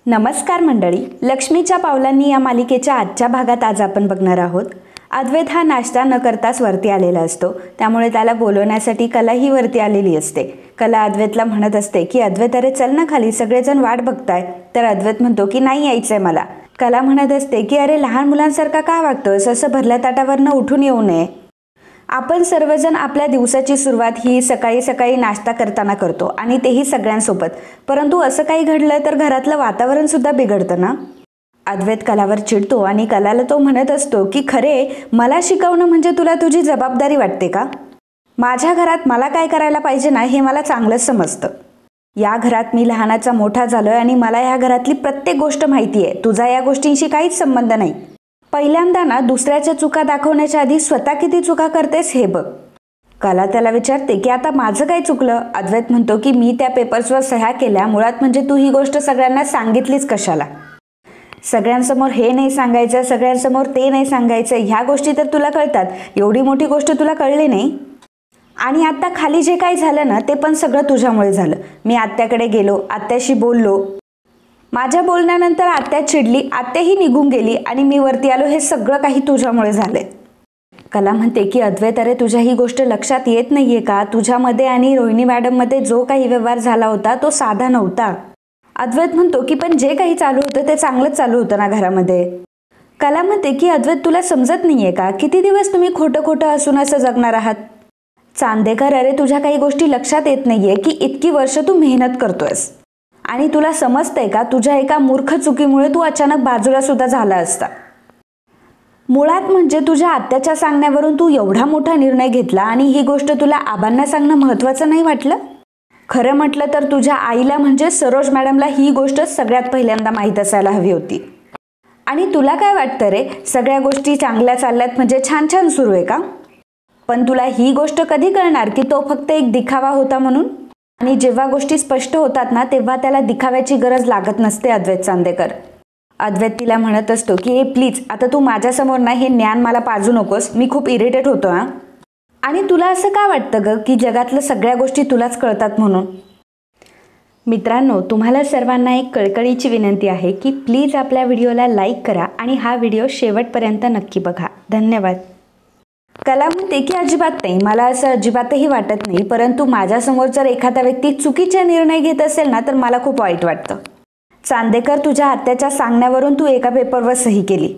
नमस्कार मंडळी, लक्ष्मीच्या पावलांनी या मालिकेच्या आजच्या भागात आज आपण बघणार आहोत. अद्वैत हा नाश्ता न करताच वरती आलेला असतो, त्यामुळे त्याला बोलवण्यासाठी कला ही वरती आलेली असते. कला अद्वैतला म्हणत असते की अद्वैत अरे चल ना खाली, सगळेजण वाट बघताय. तर अद्वैत म्हणतो की नाही यायचंय मला. कला म्हणत असते की अरे लहान मुलांसारखा का वागतोयस, असं भरल्या ताटावरनं उठून येऊ नये. आपण सर्वजण आपल्या दिवसाची सुरुवात ही सकाळी सकाळी नाश्ता करताना करतो आणि तेही सगळ्यांसोबत. परंतु असं काही घडलं तर घरातलं वातावरण सुद्धा बिघडतं ना. अद्वैत कलावर चिडतो आणि कलाला तो म्हणत असतो की खरे मला शिकवणं म्हणजे तुला तुझी जबाबदारी वाटते का? माझ्या घरात मला काय करायला पाहिजे ना हे मला चांगलंच समजतं. या घरात मी लहानाचा मोठा झालोय आणि मला या घरातली प्रत्येक गोष्ट माहिती आहे. तुझा या गोष्टींशी काहीच संबंध नाही. पहिल्यांदा ना दुसऱ्याच्या चुका दाखवण्याच्या आधी स्वतः किती चुका करतेस हे बघ. कला त्याला विचारते की आता माझं काय चुकलं? अद्वैत म्हणतो की मी त्या पेपर्सवर सह्या केल्या, मुळात म्हणजे तू ही गोष्ट सगळ्यांना सांगितलीच कशाला? सगळ्यांसमोर हे नाही सांगायचं, सगळ्यांसमोर ते नाही सांगायचं, ह्या गोष्टी तर तुला कळतात, एवढी मोठी गोष्ट तुला कळली नाही. आणि आता खाली जे काही झालं ना ते पण सगळं तुझ्यामुळे झालं. मी आत्याकडे गेलो, आत्याशी बोललो, माझ्या बोलण्यानंतर आत्या चिडली, आत्याही निघून गेली आणि मी वरती आलो, हे सगळं काही तुझ्यामुळे झालंय. कला म्हणते की अद्वैत अरे तुझ्या ही गोष्ट लक्षात येत नाहीये का? तुझ्यामध्ये आणि रोहिणी मॅडम मध्ये जो काही व्यवहार झाला होता तो साधा नव्हता. अद्वैत म्हणतो की पण जे काही चालू होतं ते चांगलंच चालू होतं ना घरामध्ये. कला म्हणते की अद्वैत तुला समजत नाहीये का? किती दिवस तुम्ही खोटं खोटं असून असं जगणार आहात? चांदेकर अरे तुझ्या काही गोष्टी लक्षात येत नाहीये की इतकी वर्ष तू मेहनत करतोयस आणि तुला समजतंय का तुझ्या एका मूर्ख चुकीमुळे तू अचानक बाजूला सुद्धा झाला असता. मुळात म्हणजे तुझ्या आत्याच्या सांगण्यावरून तू एवढा मोठा निर्णय घेतला आणि ही गोष्ट तुला आबांना सांगणं महत्त्वाचं नाही वाटलं? खरं म्हटलं तर तुझ्या आईला म्हणजे सरोज मॅडमला ही गोष्ट सगळ्यात पहिल्यांदा माहीत असायला हवी होती. आणि तुला काय वाटतं रे, सगळ्या गोष्टी चांगल्या चालल्यात म्हणजे छान छान सुरू आहे का? पण तुला ही गोष्ट कधी कळणार की तो फक्त एक दिखावा होता म्हणून? आणि जेव्हा गोष्टी स्पष्ट होतात ना तेव्हा त्याला दिखाव्याची गरज लागत नसते. अद्वैत चांदेकर. अद्वैत तिला म्हणत असतो की प्लीज आता तू माझ्यासमोर ना हे ज्ञान मला पाजू नकोस, मी खूप इरिटेट होतो हा. आणि तुला असं का वाटतं ग की जगातल्या सगळ्या गोष्टी तुलाच कळतात म्हणून? मित्रांनो, तुम्हाला सर्वांना एक कळकळीची विनंती आहे की प्लीज आपल्या व्हिडिओला लाईक करा आणि हा व्हिडिओ शेवटपर्यंत नक्की बघा. धन्यवाद. कला म्हणते की अजिबात नाही, मला असं अजिबातही वाटत नाही, परंतु माझ्यासमोर जर एखादा व्यक्ती चुकीचे निर्णय घेत असेल ना तर मला खूप वाईट वाटतं. चांदेकर तुझ्या आत्याच्या सांगण्यावरून तू एका पेपरवर सही केली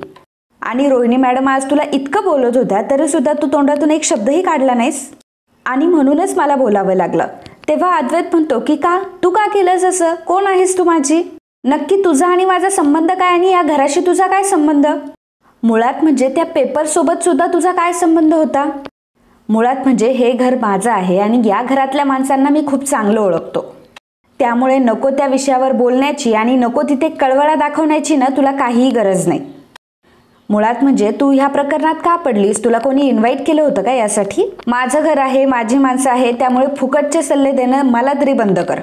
आणि रोहिणी मॅडम आज तुला इतकं बोलत होत्या तरी सुद्धा तू तोंडातून एक शब्दही काढला नाहीस आणि म्हणूनच मला बोलावं लागलं. तेव्हा अद्वैत म्हणतो की का, तू का केलंस असं? कोण आहेस तू माझी? नक्की तुझा आणि माझा संबंध काय आणि या घराशी तुझा काय संबंध? मुळात म्हणजे त्या पेपरसोबत सुद्धा तुझा काय संबंध होता? मुळात म्हणजे हे घर माझं आहे आणि या घरातल्या माणसांना मी खूप चांगलं ओळखतो, त्यामुळे नको त्या विषयावर बोलण्याची आणि नको तिथे कळवळा दाखवण्याची ना तुला काहीही गरज नाही. मुळात म्हणजे तू ह्या प्रकरणात का पडलीस? तुला कोणी इन्व्हाइट केलं होतं का यासाठी? माझं घर आहे, माझी माणसं आहे, त्यामुळे फुकटचे सल्ले देणं मला तरी बंद कर.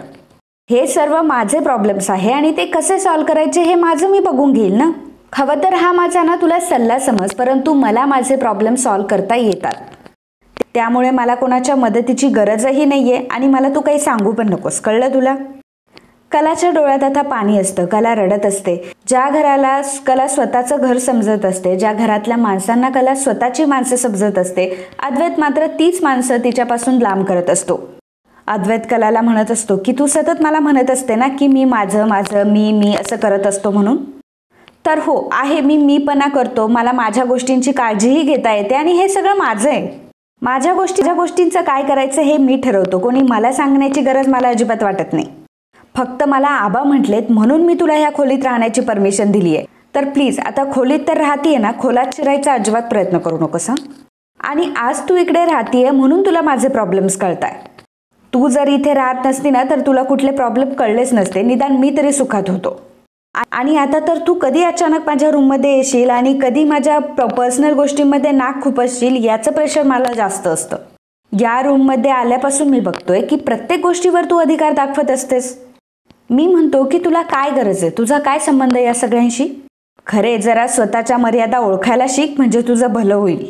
हे सर्व माझे प्रॉब्लेम्स आहे आणि ते कसे सॉल्व्ह करायचे हे माझं मी बघून घेईल ना. हवं तर हा माझा ना तुला सल्ला समज, परंतु मला माझे प्रॉब्लेम सॉल्व्ह करता येतात, त्यामुळे मला कोणाच्या मदतीची गरजही नाहीये आणि मला तू काही सांगू पण नकोस, कळलं तुला? कलाच्या डोळ्यात आता पाणी असतं. कला रडत असते. ज्या घराला कला स्वतःचं घर समजत असते, ज्या घरातल्या माणसांना कला स्वतःची माणसं समजत असते, अद्वैत मात्र तीच माणसं तिच्यापासून लांब करत असतो. अद्वैत कलाला म्हणत असतो की तू सतत मला म्हणत असते ना की मी माझं माझं मी असं करत असतो म्हणून. तर हो आहे, मी मीपणा करतो, मला माझ्या गोष्टींची काळजीही घेता येते आणि हे सगळं माझं आहे. माझ्या गोष्टींचं काय करायचं हे मी ठरवतो, कोणी मला सांगण्याची गरज मला अजिबात वाटत नाही. फक्त मला आबा म्हटलेत म्हणून मी तुला ह्या खोलीत राहण्याची परमिशन दिली आहे. तर प्लीज आता खोलीत तर राहतीये ना, खोलात शिरायचा अजिबात प्रयत्न करू नकोस हा. आणि आज तू इकडे राहतीये म्हणून तुला माझे प्रॉब्लेम्स कळताय. तू जर इथे राहत नसती ना तर तुला कुठले प्रॉब्लेम कळलेच नसते, निदान मी तरी सुखात होतो. आणि आता तर तू कधी अचानक माझ्या रूममध्ये येशील आणि कधी माझ्या पर्सनल गोष्टींमध्ये नाक खुपसशील याचं प्रेशर मला जास्त असतं. या रूममध्ये आल्यापासून मी बघतोय की प्रत्येक गोष्टीवर तू अधिकार दाखवत असतेस. मी म्हणतो की तुला काय गरज आहे, तुझा काय संबंध या सगळ्यांशी? खरे जरा स्वतःच्या मर्यादा ओळखायला शिक, म्हणजे तुझं भलं होईल.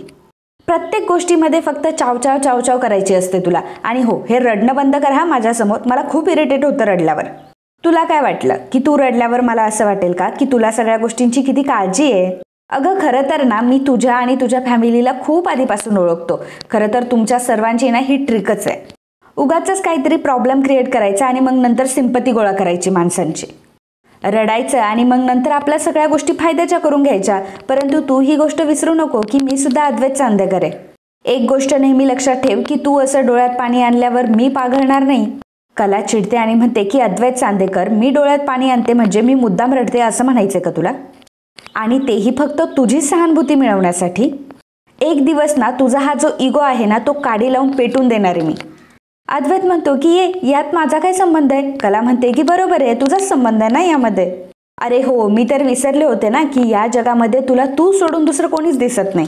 प्रत्येक गोष्टीमध्ये फक्त चावचाव चावचाव करायची असते तुला. आणि हो, हे रडणं बंद कर हा माझ्यासमोर, मला खूप इरिटेट होतं रडल्यावर. तुला काय वाटलं की तू रडल्यावर मला असं वाटेल का की तुला सगळ्या गोष्टींची किती काळजी आहे? अगं खरं तर ना मी तुझ्या आणि तुझ्या फॅमिलीला खूप आधीपासून ओळखतो. खरं तर तुमच्या सर्वांची ना ही ट्रिकच आहे. उगाचच काहीतरी प्रॉब्लेम क्रिएट करायचा आणि मग नंतर सिंपती गोळा करायची माणसांची. रडायचं आणि मग नंतर आपल्या सगळ्या गोष्टी फायद्याच्या करून घ्यायच्या. परंतु तू ही गोष्ट विसरू नको की मी सुद्धा अद्वैत चांदेकर आहे. एक गोष्ट नेहमी लक्षात ठेव की तू असं डोळ्यात पाणी आणल्यावर मी पाघळणार नाही. कला चिडते आणि म्हणते की अद्वैत चांदेकर, मी डोळ्यात पाणी आणते म्हणजे मी मुद्दाम रडते असं म्हणायचंय का तुला? आणि तेही फक्त तुझी सहानुभूती मिळवण्यासाठी? एक दिवस ना तुझा हा जो इगो आहे ना तो काडी लावून पेटून देणार आहे मी. अद्वैत म्हणतो की यात माझा काय संबंध आहे? कला म्हणते की बरोबर आहे, तुझाच संबंध आहे ना यामध्ये. अरे हो, मी तर विसरले होते ना की या जगामध्ये तुला तू सोडून दुसरं कोणीच दिसत नाही.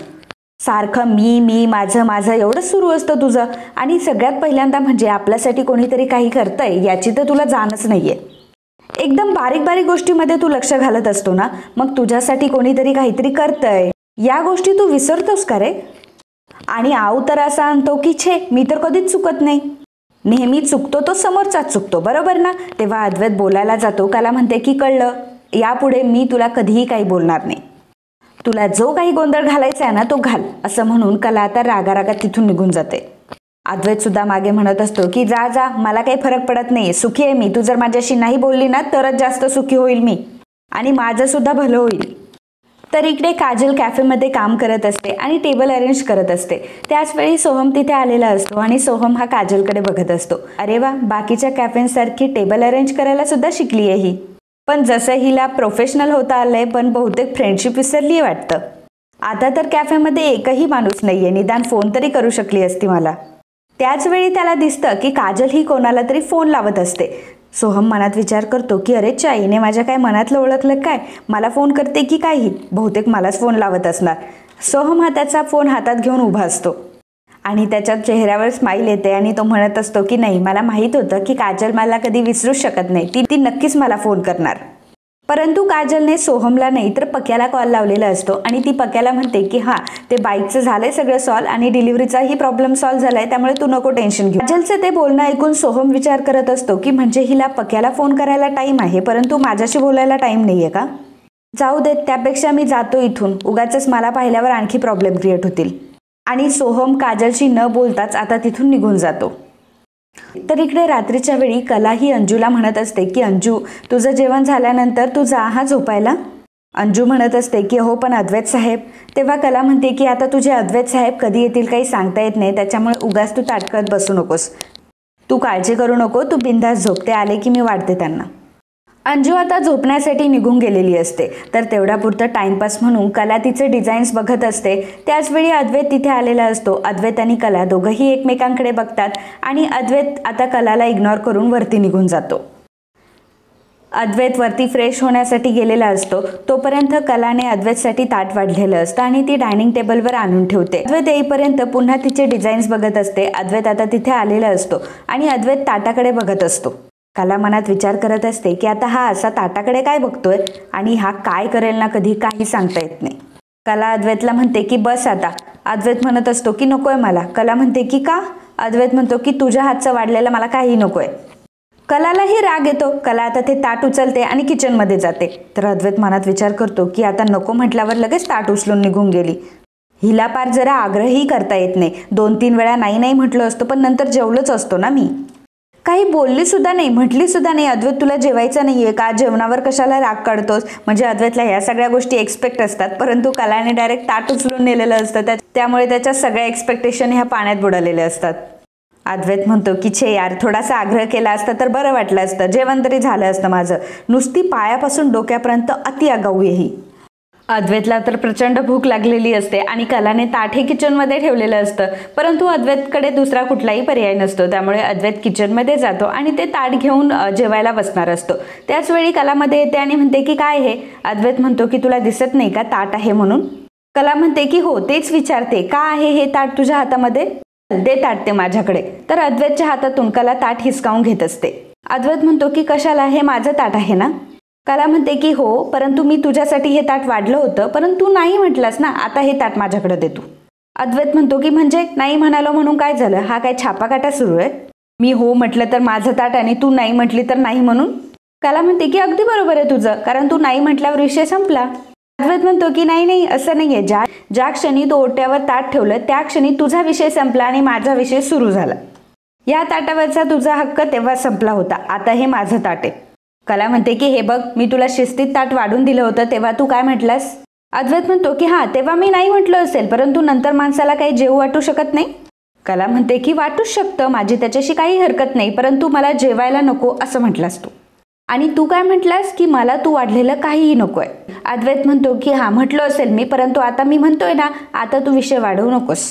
सारखं मी मी माझं माझं एवढंच सुरू असतं तुझं. आणि सगळ्यात पहिल्यांदा म्हणजे आपल्यासाठी कोणीतरी काही करतंय याची तर तुला जाणच नाहीये. एकदम बारीक बारीक गोष्टीमध्ये तू लक्ष घालत असतो ना, मग तुझ्यासाठी कोणीतरी काहीतरी करतंय या गोष्टी तू विसरतोस का रे? आणि आऊ तर असा आणतो की छे, मी तर कधीच चुकत नाही. नेहमी चुकतो तो समोरचाच चुकतो, बरोबर ना? तेव्हा अद्वैत बोलायला जातो. कला म्हणते की कळलं, यापुढे मी तुला कधीही काही बोलणार नाही. तुला जो काही गोंधळ घालायचा आहे ना तो घाल, असं म्हणून कला आता रागारागात तिथून निघून जाते. अद्वैत सुद्धा मागे म्हणत असतो की जा जा, मला काही फरक पडत नाही, सुखी आहे मी. तू जर माझ्याशी नाही बोलली ना तरच जास्त सुखी होईल मी आणि माझं सुद्धा भलं होईल. तर इकडे काजल कॅफेमध्ये काम करत असते आणि टेबल अरेंज करत असते. त्याचवेळी सोहम तिथे आलेला असतो आणि सोहम हा काजलकडे बघत असतो. अरे वा, बाकीच्या कॅफेंसारखी टेबल अरेंज करायला सुद्धा शिकली आहे ही. पण जसं हिला प्रोफेशनल होता आलंय, पण बहुतेक फ्रेंडशिप विसरली वाटतं. आता तर कॅफेमध्ये एकही माणूस नाहीये, निदान फोन तरी करू शकली असती मला. त्याचवेळी त्याला दिसतं की काजल ही कोणाला तरी फोन लावत असते. सोहम मनात विचार करतो की अरे चाईने माझ्या काय मनातलं ओळखलं काय, मला फोन करते की काही, बहुतेक मलाच फोन लावत असणार. सोहम हा त्याचा फोन हातात घेऊन उभा असतो आणि त्याच्या चेहऱ्यावर स्माईल येते आणि तो म्हणत असतो की नाही, मला माहीत होतं की काजल मला कधी विसरूच शकत नाही, ती नक्कीच मला फोन करणार. परंतु काजलने सोहमला नाही तर पक्याला कॉल लावलेला असतो आणि ती पक्याला म्हणते की हां, ते बाईकचं झालंय सगळं सॉल्व आणि डिलिव्हरीचाही प्रॉब्लेम सॉल्व झालाय, त्यामुळे तू नको टेन्शन घेऊ. काजलचं ते बोलणं ऐकून सोहम विचार करत असतो की म्हणजे हिला पक्याला फोन करायला टाईम आहे परंतु माझ्याशी बोलायला टाईम नाहीये का? जाऊ देत, त्यापेक्षा मी जातो इथून, उगाचच मला पाहिल्यावर आणखी प्रॉब्लेम क्रिएट होतील. आणि सोहम काजलशी न बोलताच आता तिथून निघून जातो. तर इकडे रात्रीच्या वेळी कला ही अंजूला म्हणत असते की अंजू, तुझं जेवण झाल्यानंतर तू जा हा झोपायला. अंजू म्हणत असते की हो पण अद्वैत साहेब. तेव्हा कला म्हणते की आता तुझे अद्वैत साहेब कधी येतील काही सांगता येत नाही, त्याच्यामुळे उगाच तू ताटकत बसू नकोस. तू काळजी करू नको, तू बिंदास झोप, ते आले की मी वाढते त्यांना. अंजू आता झोपण्यासाठी निघून गेलेली असते. तर तेवढ्यापुरतं टाइमपास म्हणून कला तिचे डिझाईन्स बघत असते. त्याचवेळी अद्वैत तिथे आलेला असतो. अद्वैत आणि कला दोघंही एकमेकांकडे बघतात आणि अद्वैत आता कलाला इग्नोर करून वरती निघून जातो. अद्वैत वरती फ्रेश होण्यासाठी गेलेला असतो. तोपर्यंत कलाने अद्वैतसाठी ताट वाढलेलं असतं आणि ती डायनिंग टेबलवर आणून ठेवते. अद्वैत येईपर्यंत पुन्हा तिचे डिझाईन्स बघत असते. अद्वैत आता तिथे आलेला असतो आणि अद्वैत ताटाकडे बघत असतो. कला मनात विचार करत असते की आता हा असा ताटाकडे काय बघतोय आणि हा काय करेल ना कधी, काही सांगता येत नाही. कला अद्वैतला म्हणते की बस आता. अद्वैत म्हणत असतो की नकोय मला. कला म्हणते की का? अद्वैत म्हणतो की तुझ्या हातचं वाढलेलं मला काही नकोय. कलालाही राग येतो. कला आता ते ताट उचलते आणि किचनमध्ये जाते. तर अद्वैत मनात विचार करतो की आता नको म्हटल्यावर लगेच ताट उचलून निघून गेली. हिला पार जरा आग्रहही करता येत नाही. 2-3 वेळा नाही नाही म्हटलं असतं, पण नंतर जेवलोच असतो ना मी. काही बोलली सुद्धा नाही, म्हटली सुद्धा नाही अद्वैत तुला जेवायचं नाहीये का, जेवणावर कशाला राग काढतोस. म्हणजे अद्वैतला ह्या सगळ्या गोष्टी एक्सपेक्ट असतात, परंतु कलाने डायरेक्ट ताट उचलून नेलेलं असतं. त्यामुळे त्याच्या सगळ्या एक्सपेक्टेशन ह्या पाण्यात बुडालेल्या असतात. अद्वैत म्हणतो की छे यार, थोडासा आग्रह केला असता तर बरं वाटलं असतं, जेवण तरी झालं असतं माझं. नुसती पायापासून डोक्यापर्यंत अति आगाऊ आहे ही. अद्वैतला तर प्रचंड भूक लागलेली असते आणि कलाने ताट हे किचनमध्ये ठेवलेलं असतं. परंतु अद्वैतकडे दुसरा कुठलाही पर्याय नसतो. त्यामुळे अद्वैत किचनमध्ये जातो आणि ते ताट घेऊन जेवायला बसणार असतो. त्याचवेळी कलामध्ये येते आणि म्हणते की काय हे? अद्वैत म्हणतो की तुला दिसत नाही का ताट आहे म्हणून? कला म्हणते की हो, तेच विचारते, का आहे हे ताट तुझ्या हातामध्ये? दे ताट ते माझ्याकडे. तर अद्वैतच्या हातातून कला ताट हिसकावून घेत असते. अद्वैत म्हणतो की कशाला, हे माझं ताट आहे ना? कला म्हणते की हो, परंतु मी तुझ्यासाठी हे ताट वाढलं होतं, परंतु नाही म्हटलंस ना, आता हे ताट माझ्याकडे दे तू. अद्वैत म्हणतो की म्हणजे नाही म्हणालो म्हणून काय झालं, हा काय छापाकाटा सुरू आहे? मी हो म्हटलं तर माझं ताट आणि तू नाही म्हटली तर नाही म्हणून? कला म्हणते की अगदी बरोबर आहे तुझं, कारण तू नाही म्हटल्यावर विषय संपला. अद्वैत म्हणतो की नाही नाही, असं नाहीये. ज्या क्षणी तो ओट्यावर ताट ठेवलं त्या क्षणी तुझा विषय संपला आणि माझा विषय सुरू झाला. या ताटावरचा तुझा हक्क तेव्हा संपला होता, आता हे माझं ताट आहे. कला म्हणते की हे बघ, मी तुला शिस्तीत ताट वाढून दिलं होतं तेव्हा तू काय म्हटलास? अद्वैत म्हणतो की हां, तेव्हा मी नाही म्हटलं असेल, परंतु नंतर माणसाला काही जेवू वाटू शकत नाही. कला म्हणते की वाटूच शकतं, माझी त्याच्याशी काही हरकत नाही, परंतु मला जेवायला नको असं म्हटलास तू. आणि तू काय म्हटलास की मला तू वाढलेलं काहीही नकोय. अद्वैत म्हणतो की हां, म्हटलं असेल मी, परंतु आता मी म्हणतोय ना, आता तू विषय वाढवू नकोस.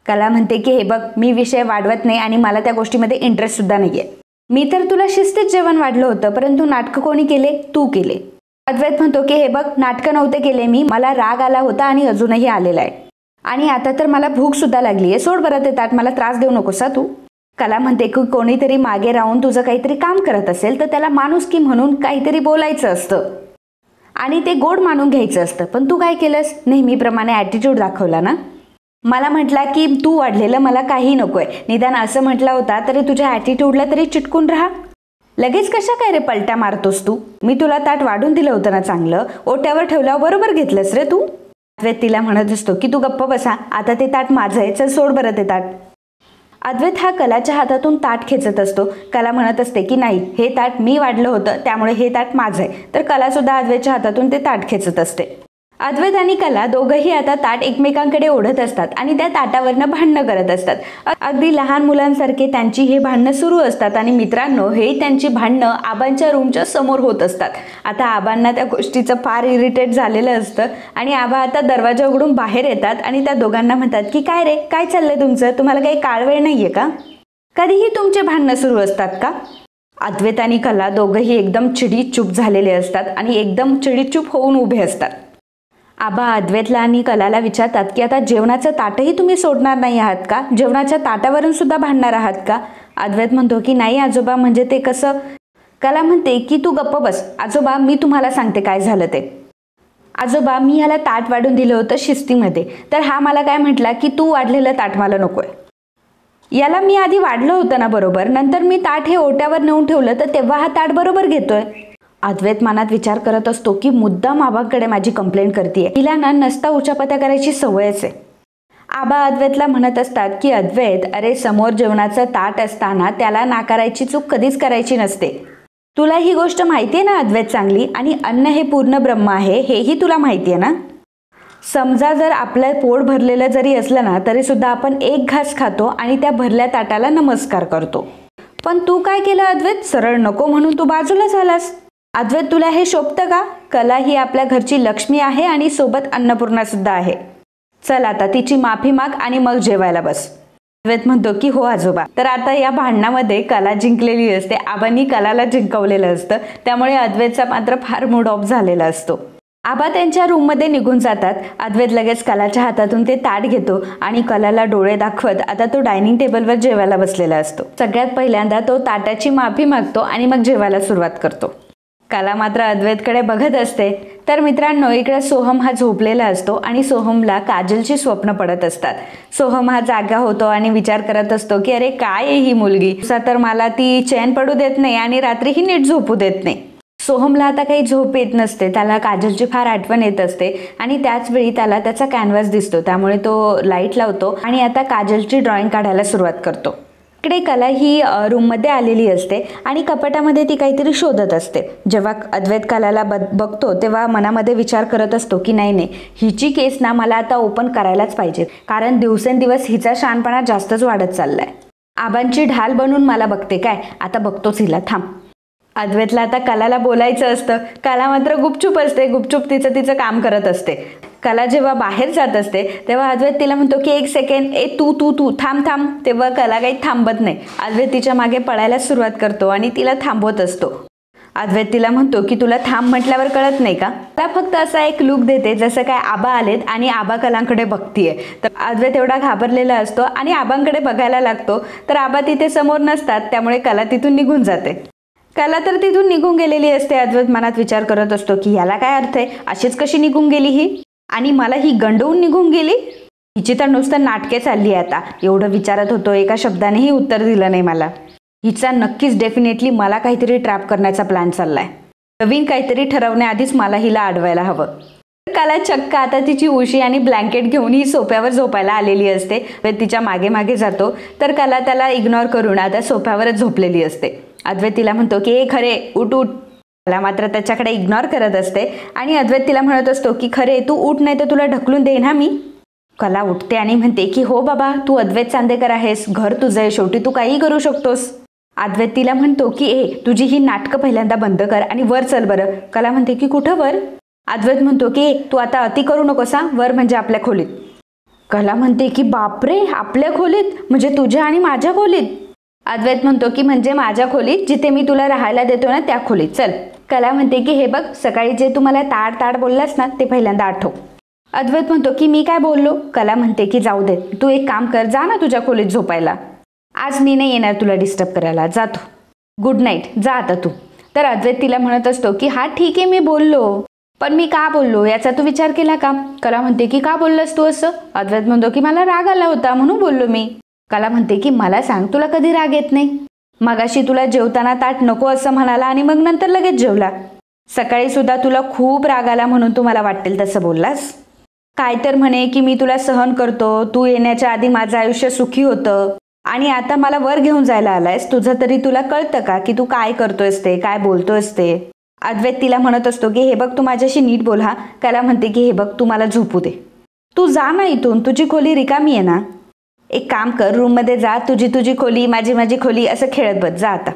कला म्हणते की हे बघ, मी विषय वाढवत नाही आणि मला त्या गोष्टीमध्ये इंटरेस्ट सुद्धा नाहीये. मी तर तुला शिस्तीत जेवण वाढलं होतं, परंतु नाटकं कोणी केले? तू केले. अद्वैत म्हणतो की हे बघ, नाटकं नव्हते केले मी, मला राग आला होता आणि अजूनही आलेला आहे. आणि आता तर मला भूक सुद्धा लागली आहे, सोड बरं ते ताट, मला त्रास देऊ नकोस तू. कला म्हणते की कोणीतरी मागे राहून तुझं काहीतरी काम करत असेल तर त्याला माणुसकी म्हणून काहीतरी बोलायचं असतं आणि ते गोड मानून घ्यायचं असतं. पण तू काय केलंस? नेहमीप्रमाणे ॲटिट्यूड दाखवला ना. मला म्हटला की तू वाढलेलं मला काही नकोय, निदान असं म्हटला होता तरी तुझ्या ॲटिट्यूडला तरी चिटकून राहा. लगेच कशा काय रे पलट्या मारतोस तू? मी तुला ताट वाढून दिलं होतं ना चांगलं, ओट्यावर ठेवल्यावर बरोबर घेतलंस रे तू. अद्वैत तिला म्हणत असतो की तू गप्प बसा, आता ते ताट माझं आहे, चल सोड बरं ते ताट. अद्वैत हा कलाच्या हातातून ताट खेचत असतो. कला म्हणत असते की नाही, हे ताट मी वाढलं होतं त्यामुळे हे ताट माझं आहे. तर कला सुद्धा अद्वैतच्या हातातून ते ताट खेचत असते. अद्वैत आणि कला दोघंही आता ताट एकमेकांकडे ओढत असतात आणि त्या ताटावरनं भांडणं करत असतात. अगदी लहान मुलांसारखे त्यांची हे भांडणं सुरू असतात. आणि मित्रांनो, हे त्यांची भांडणं आबांच्या रूमच्या समोर होत असतात. आता आबांना त्या गोष्टीचं फार इरिटेट झालेलं असतं आणि आबा आता दरवाजा उघडून बाहेर येतात आणि त्या दोघांना म्हणतात की काय रे, काय चाललंय तुमचं? तुम्हाला काही काळवेळ नाहीये का? कधीही तुमचे भांडणं सुरू असतात का? अद्वैत आणि कला दोघंही एकदम चिडीचूप झालेले असतात आणि एकदम चिडीचूप होऊन उभे असतात. आबा अद्वैतला आणि कलाला विचारतात की आता जेवणाचं ताटही तुम्ही सोडणार नाही आहात का? जेवणाच्या ताटावरून सुद्धा भांडणार आहात का? अद्वैत म्हणतो की नाही आजोबा, म्हणजे ते कसं? कला म्हणते की तू गप्प बस आजोबा, मी तुम्हाला सांगते काय झालं ते. आजोबा, मी ह्याला ताट वाढून दिलं होतं शिस्तीमध्ये, तर हा मला काय म्हटला की तू वाढलेलं ताट मला नकोय. याला मी आधी वाढलं होतं ना बरोबर, नंतर मी ताट हे ओट्यावर नेऊन ठेवलं तर तेव्हा हा ताट बरोबर घेतोय. अद्वैत मनात विचार करत असतो की मुद्दाम आबांकडे माझी कंप्लेंट करतेय, तिला ना नसता उचापत्या करायची सवयच आहे. आबा अद्वैतला म्हणत असतात की अद्वैत, अरे समोर जेवणाचं ताट असताना त्याला नाकारायची चूक कधीच करायची नसते. तुला ही गोष्ट माहितीये ना अद्वैत चांगली, आणि अन्न हे पूर्ण ब्रह्म आहे हेही तुला माहितीये ना. समजा जर आपलं पोट भरलेलं जरी असलं ना तरी सुद्धा आपण एक घास खातो आणि त्या भरल्या ताटाला नमस्कार करतो. पण तू काय केलं अद्वैत? सरळ नको म्हणून तू बाजूला झालास. अद्वैत, तुला हे शोभतं का? कला ही आपल्या घरची लक्ष्मी आहे आणि सोबत अन्नपूर्णा सुद्धा आहे. चल आता तिची माफी माग आणि मग जेवायला बस. अद्वैत म्हणतो की हो आजोबा. तर आता या भांडणामध्ये कला जिंकलेली असते, आबांनी कलाला जिंकवलेलं असतं, त्यामुळे अद्वैतचा मात्र फार मूड ऑफ झालेला असतो. आबा त्यांच्या रूममध्ये निघून जातात. अद्वैत लगेच कलाच्या हातातून ते ताट घेतो आणि कलाला डोळे दाखवत आता तो डायनिंग टेबलवर जेवायला बसलेला असतो. सगळ्यात पहिल्यांदा तो ताटाची माफी मागतो आणि मग जेवायला सुरुवात करतो. कला मात्र अद्वैतकडे बघत असते. तर मित्रांनो, इकडे सोहम हा झोपलेला असतो आणि सोहमला काजलची स्वप्न पडत असतात. सोहम हा जागा होतो आणि विचार करत असतो की अरे काय आहे ही मुलगी, तर मला ती चैन पडू देत नाही आणि रात्रीही नीट झोपू देत नाही. सोहमला आता काही झोप येत नसते, त्याला काजलची फार आठवण येत असते आणि त्याच वेळी त्याला त्याचा कॅनव्हास दिसतो, त्यामुळे तो लाईट लावतो आणि आता काजलची ड्रॉइंग काढायला सुरुवात करतो. इकडे कला ही रूममध्ये आलेली असते आणि कपाटामध्ये ती काहीतरी शोधत असते. जेव्हा अद्वैत कलाला बघतो तेव्हा मनामध्ये विचार करत असतो की नाही नाही, हिची केस ना मला आता ओपन करायलाच पाहिजे, कारण दिवसेंदिवस हिचा शहाणपणा जास्तच वाढत चाललाय. आबांची ढाल बनून मला बघते काय, आता बघतोच हिला, थांब. अद्वैतला आता कलाला बोलायचं असतं. कला मात्र गुपचूप असते, गुपचूप तिचं काम करत असते. कला जेव्हा बाहेर जात असते तेव्हा अद्वैत तिला म्हणतो की एक सेकंड, तू थांब. तेव्हा कला काही थांबत नाही. अद्वैत तिच्या मागे पळायला सुरुवात करतो आणि तिला थांबवत असतो. अद्वैत तिला म्हणतो की तुला थांब म्हटल्यावर कळत नाही का? त्याला फक्त असा एक लुक देते जसं काय आबा आलेत आणि आबा कलांकडे बघतीये. तर अद्वैत एवढा घाबरलेला असतो आणि आबांकडे बघायला लागतो. तर आबा तिथे समोर नसतात, त्यामुळे कला तिथून निघून जाते. कला तर तिथून निघून गेलेली असते. अद्वैत मनात विचार करत असतो की याला काय अर्थ आहे, अशीच कशी निघून गेली ही, आणि मला ही गंडवून निघून गेली. हिची तर नुसतं नाटके चालली आहे आता. एवढं विचारत होतो, एका शब्दानेही उत्तर दिलं नाही मला. हिचा नक्कीच डेफिनेटली मला काहीतरी ट्रॅप करण्याचा प्लॅन चाललाय. नवीन काहीतरी ठरवण्याआधीच मला हिला अडवायला हवं. कला चक्क आता तिची उशी आणि ब्लँकेट घेऊन ही सोफ्यावर झोपायला आलेली असते. तिच्या मागे मागे जातो तर कला त्याला इग्नोर करून आता सोफ्यावरच झोपलेली असते. अद्वैत तिला म्हणतो की खरे उठ उठ. कला मात्र त्याच्याकडे इग्नोर करत असते आणि अद्वैत तिला म्हणत असतो की खरे तू उठ, नाही तर तुला ढकलून देईन हा मी. कला उठते आणि म्हणते की हो बाबा, तू अद्वैत चांदेकर आहेस, घर तुझं आहे, शेवटी तू काही करू शकतोस. अद्वैत तिला म्हणतो की तुझी ही नाटकं पहिल्यांदा बंद कर आणि वर चल बरं. कला म्हणते की कुठं वर? अद्वैत म्हणतो की तू आता अति करू नकोस हा, वर म्हणजे आपल्या खोलीत. कला म्हणते की बापरे, आपल्या खोलीत म्हणजे तुझ्या आणि माझ्या खोलीत? अद्वैत म्हणतो की म्हणजे माझ्या खोलीत, जिथे मी तुला राहायला देतो ना त्या खोलीत चल. कला म्हणते की हे बघ, सकाळी जे तू मला ताड ताड बोललास ना ते पहिल्यांदा आठव. अद्वैत म्हणतो की मी काय बोललो? कला म्हणते की जाऊ दे, तू एक काम कर, जा ना तुझ्या खोलीत झोपायला. आज मी नाही येणार तुला डिस्टर्ब करायला, जातो. गुड नाईट, जा आता तू. तर अद्वैत तिला म्हणत असतो की हा ठीक आहे मी बोललो, पण मी का बोललो याचा तू विचार केला का? कला म्हणते की का बोललास तू असं? अद्वैत म्हणतो की मला राग आला होता म्हणून बोललो मी. कला म्हणते की मला सांग, तुला कधी राग येत नाही? मगाशी तुला जेवताना ताट नको असं म्हणाला आणि मग नंतर लगेच जेवला. सकाळी सुद्धा तुला खूप राग आला म्हणून तू मला वाटेल तसं बोललास. काय तर म्हणे की मी तुला सहन करतो, तू येण्याच्या आधी माझं आयुष्य सुखी होतं आणि आता मला वर घेऊन जायला आलायस. तुझं तरी तुला कळतं का की तू काय करतोयस ते, काय बोलतोयस ते? अद्वैत तिला म्हणत असतो की हे बघ, तू माझ्याशी नीट बोल हा. कला म्हणते की हे बघ, तू मला झोपू दे, तू जा ना इथून, तुझी खोली रिकामी आहे ना. एक काम कर, रूममध्ये जा, तुझी खोली माझी खोली असं खेळत बस, जा आता.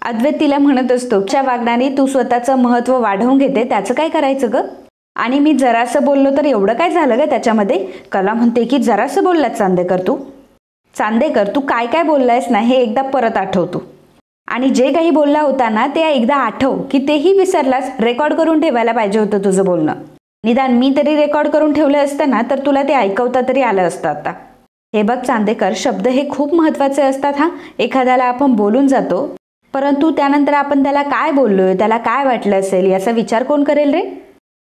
अद्वैत तिला म्हणत असतो च्या वागण्याने तू स्वतःचं महत्त्व वाढवून घेते, त्याचं काय करायचं ग? आणि मी जरासं बोललो तर एवढं काय झालं ग त्याच्यामध्ये? कला म्हणते की जरासं बोललास चांदेकर तू? चांदेकर, तू काय काय बोललायस ना हे एकदा परत आठवतो. आणि जे काही बोलला होता ना ते एकदा आठव, की तेही विसरलास. रेकॉर्ड करून ठेवायला पाहिजे होतं तुझं बोलणं. निदान मी तरी रेकॉर्ड करून ठेवलं असतं ना तर तुला ते ऐकवता तरी आलं असतं आता. हे बघ चांदेकर, शब्द हे खूप महत्त्वाचे असतात हा. एखाद्याला आपण बोलून जातो, परंतु त्यानंतर आपण त्याला काय बोललोय, त्याला काय वाटलं असेल याचा विचार कोण करेल रे?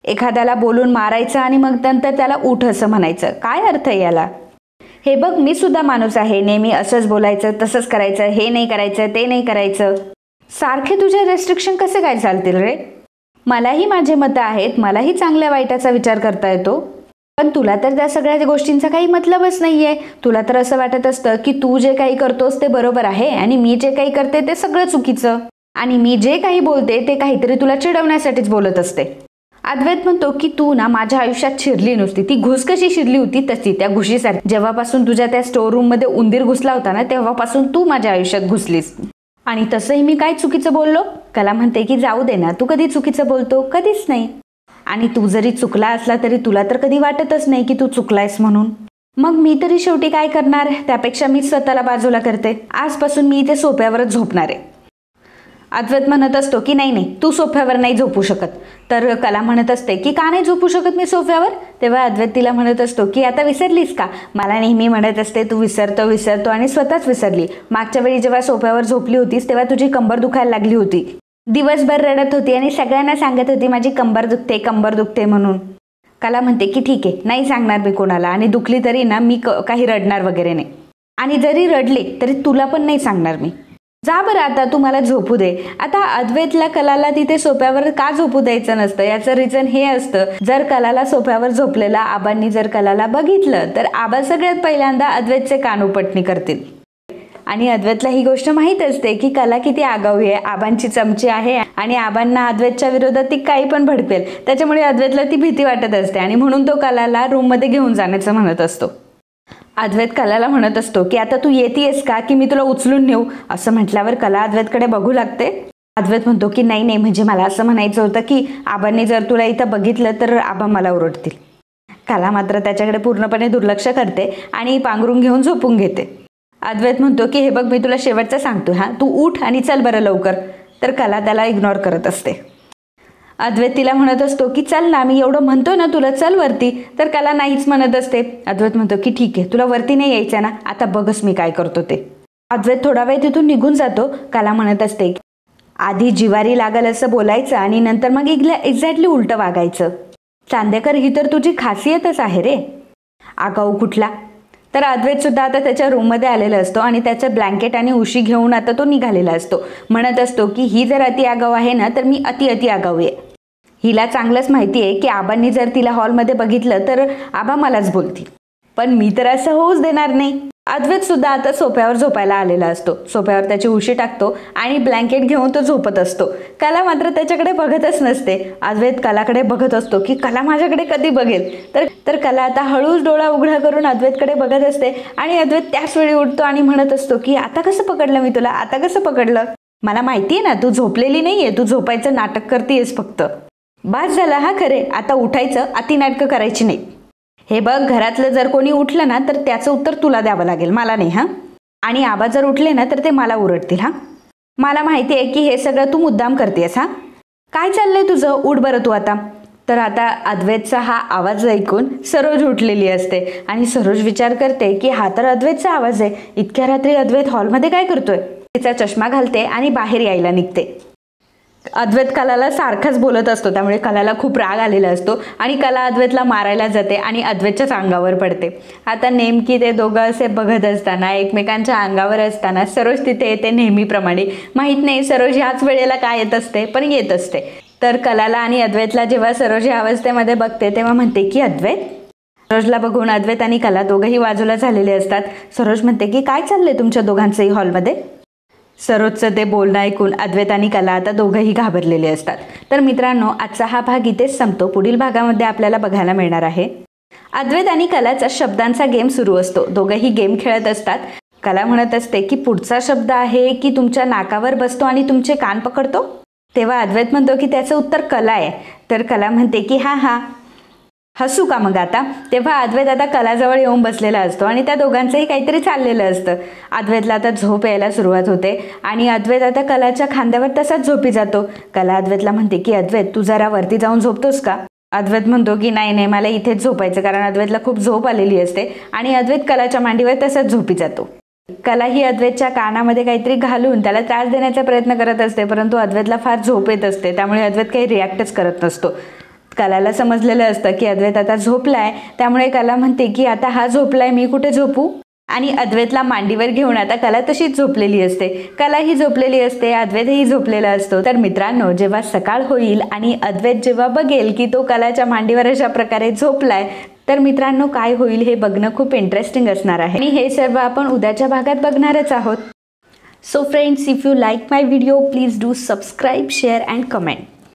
एखाद्याला बोलून मारायचं आणि मग नंतर त्याला उठ असं म्हणायचं, काय अर्थ आहे याला? हे बघ, मी सुद्धा माणूस आहे, नेहमी असंच बोलायचं, तसंच करायचं, हे नाही करायचं, ते नाही करायचं. सारखे तुझे रेस्ट्रिक्शन कसे काय चालतील रे? मलाही माझे मतं आहेत, मलाही चांगल्या वाईटाचा विचार करता येतो, पण तुला तर त्या सगळ्या गोष्टींचा काही मतलबच नाहीये. तुला तर असं वाटत असतं की तू जे काही करतोस ते बरोबर आहे आणि मी जे काही करते ते सगळं चुकीचं, आणि मी जे काही बोलते ते काहीतरी तुला चिडवण्यासाठीच बोलत असते. अद्वैत म्हणतो की तू ना माझ्या आयुष्यात शिरली नुसती, ती घुस कशी शिरली होती तशी, त्या घुशीसारखी. जेव्हापासून तुझ्या त्या स्टोर रूम मध्ये उंदीर घुसला होता ना तेव्हापासून तू माझ्या आयुष्यात घुसलीस. आणि तसंही मी काय चुकीचं बोललो? कला म्हणते की जाऊ दे ना, तू कधी चुकीचं बोलतो? कधीच नाही. आणि तू जरी चुकला असला तरी तुला तर कधी वाटतच नाही की तू चुकलायस म्हणून. मग मी तरी शेवटी काय करणार? त्यापेक्षा मी स्वतःला बाजूला करते. आजपासून मी इथे सोफ्यावरच झोपणार आहे. अद्वैत म्हणत असतो की नाही नाही, तू सोफ्यावर नाही झोपू शकत. तर कला म्हणत असते की का नाही झोपू शकत मी सोफ्यावर? तेव्हा अद्वैत तिला म्हणत असतो की आता विसरलीस का? मला नेहमी म्हणत असते तू विसरतो आणि स्वतःच विसरली. मागच्या वेळी जेव्हा सोफ्यावर झोपली होतीस तेव्हा तुझी कंबर दुखायला लागली होती. दिवसभर रडत होती आणि सगळ्यांना सांगत होती माझी कंबर दुखते म्हणून. कला म्हणते की ठीक आहे, नाही सांगणार मी कोणाला, आणि दुखली तरी ना मी काही रडणार वगैरे नाही, आणि जरी रडले तरी तुला पण नाही सांगणार मी. जा बरं आता, तू मला झोपू दे. आता अद्वैतला कलाला तिथे सोफ्यावर का झोपू द्यायचं नसतं याचं रिझन हे असतं, जर कलाला सोफ्यावर झोपलेला आबांनी जर कलाला बघितलं तर आबा सगळ्यात पहिल्यांदा अद्वैतचे कानोपटणी करतील. आणि अद्वैतला ही गोष्ट माहीत असते की कला किती आगाऊ आहे, आबांची चमची आहे आणि आबांना अद्वैतच्या विरोधात ती काही पण भडकेल. त्याच्यामुळे अद्वैतला ती भीती वाटत असते आणि म्हणून तो कलाला रूममध्ये घेऊन जाण्याचं म्हणत असतो. अद्वैत कलाला म्हणत असतो की आता तू येतेयस का की मी तुला उचलून नेऊ? असं म्हटल्यावर कला अद्वैतकडे बघू लागते. अद्वैत म्हणतो की नाही नाही, म्हणजे मला असं म्हणायचं होतं की आबांनी जर तुला इथं बघितलं तर आबा मला ओरडतील. कला मात्र त्याच्याकडे पूर्णपणे दुर्लक्ष करते आणि पांघरून घेऊन झोपून घेते. अद्वैत म्हणतो की हे बघ, मी तुला शेवटचं सांगतो हा, तू उठ आणि चल बरं लवकर. तर कला त्याला इग्नोर करत असते. अद्वैत तिला म्हणत असतो की चल ना, मी एवढं म्हणतो ना तुला, चल वरती. तर कला नाहीच म्हणत असते. अद्वैत म्हणतो की ठीक आहे, तुला वरती नाही यायचं ना, आता बघच मी काय करतो ते. अद्वैत थोडा वेळ तिथून निघून जातो. कला म्हणत असते आधी जिवारी लागल असं बोलायचं आणि नंतर मग एक्झॅक्टली उलटं वागायचं. चांदेकर, ही तर तुझी खासियतच आहे रे. आगाऊ कुठला. तर अद्वैत सुद्धा आता त्याच्या रूममध्ये आलेला असतो आणि त्याचं ब्लँकेट आणि उशी घेऊन आता तो निघालेला असतो. म्हणत असतो की ही जर अति आगाऊ आहे ना तर मी अति आगाऊ आहे. हिला चांगलंच माहिती आहे की आबांनी जर तिला हॉलमध्ये बघितलं तर आबा मलाच बोलतील, पण मी तर असं होऊच देणार नाही. अद्वैत सुद्धा आता सोफ्यावर झोपायला आलेला असतो. सोफ्यावर त्याची उशी टाकतो आणि ब्लँकेट घेऊन तो झोपत असतो. कला मात्र त्याच्याकडे बघतच नसते. अद्वैत कलाकडे बघत असतो की कला माझ्याकडे कधी बघेल. तर कला आता हळूच डोळा उघडा करून अद्वैतकडे बघत असते आणि अद्वैत त्याच वेळी उठतो आणि म्हणत असतो की आता कसं पकडलं मी तुला, आता कसं पकडलं? मला माहितीये ना तू झोपलेली नाहीये, तू झोपायचं नाटक करतेयस फक्त. बास झालं हा खरे, आता उठायचं, अति नाटकं करायची नाही. हे बघ, घरातलं जर कोणी उठलं ना तर त्याचं उत्तर तुला द्यावं लागेल, मला नाही. हा, आणि आबा जर उठले ना तर ते मला ओरडतील. हा, मला माहिती आहे की हे सगळं तू मुद्दाम करतेस. हा, काय चाललंय तुझं, उठ बरं तू आता. तर आता अद्वैतचा हा आवाज ऐकून सरोज उठलेली असते आणि सरोज विचार करते की हा तर अद्वैतचा आवाज आहे. इतक्या रात्री अद्वैत हॉलमध्ये काय करतोय? तिचा चष्मा घालते आणि बाहेर यायला निघते. अद्वैत कलाला सारखाच बोलत असतो, त्यामुळे कलाला खूप राग आलेला असतो आणि कला अद्वैतला मारायला जाते आणि अद्वैतच्याच अंगावर पडते. आता नेमकी ते दोघं असे बघत असताना, एकमेकांच्या अंगावर असताना सरोज तिथे येते नेहमीप्रमाणे. माहीत नाही सरोज ह्याच वेळेला काय येत असते, पण येत असते. तर कलाला आणि अद्वैतला जेव्हा सरोज या अवस्थेमध्ये बघते तेव्हा म्हणते की अद्वैत. सरोजला बघून अद्वैत आणि कला दोघंही बाजूला झालेले असतात. सरोज म्हणते की काय चाललंय तुमच्या दोघांचंही हॉलमध्ये? सरोजचं ते बोलणं ऐकून अद्वैत आणि कला आता दोघंही घाबरलेले असतात. तर मित्रांनो, आजचा हा भाग इथेच संपतो. पुढील भागामध्ये आपल्याला बघायला मिळणार आहे अद्वैत आणि कलाचा शब्दांचा गेम सुरू असतो. दोघंही गेम खेळत असतात. कला म्हणत असते की पुढचा शब्द आहे की तुमच्या नाकावर बसतो आणि तुमचे कान पकडतो. तेव्हा अद्वैत म्हणतो की त्याचं उत्तर कला आहे. तर कला म्हणते की हा हसू का मग आता? तेव्हा अद्वैत आता कलाजवळ येऊन बसलेला असतो आणि त्या दोघांचंही काहीतरी चाललेलं असतं. अद्वैतला आता झोप यायला सुरुवात होते आणि अद्वैत आता कलाच्या खांद्यावर तसाच झोपी जातो. कला अद्वैतला म्हणते की अद्वैत तू जरा वरती जाऊन झोपतोस का? अद्वैत म्हणतो की नाही मला इथेच झोपायचं, कारण अद्वैतला खूप झोप आलेली असते आणि अद्वैत कलाच्या मांडीवर तसाच झोपी जातो. कला ही अद्वैतच्या कानामध्ये काहीतरी घालून त्याला त्रास देण्याचा प्रयत्न करत असते, परंतु अद्वैतला फार झोप येत असते, त्यामुळे अद्वैत काही रिॲक्टच करत नसतो. कलाला समजलेलं असतं की अद्वैत आता झोपलाय, त्यामुळे कला म्हणते की आता हा झोपलाय, मी कुठे झोपू? आणि अद्वैतला मांडीवर घेऊन आता कला तशीच झोपलेली असते. कला ही झोपलेली असते, अद्वैतही झोपलेला असतो. तर मित्रांनो, जेव्हा सकाळ होईल आणि अद्वैत जेव्हा बघेल की तो कलाच्या मांडीवर अशा प्रकारे झोपलाय, तर मित्रांनो काय होईल हे बघणं खूप इंटरेस्टिंग असणार आहे आणि हे सर्व आपण उद्याच्या भागात बघणारच आहोत. So friends, if you like my video, please do subscribe, share and comment.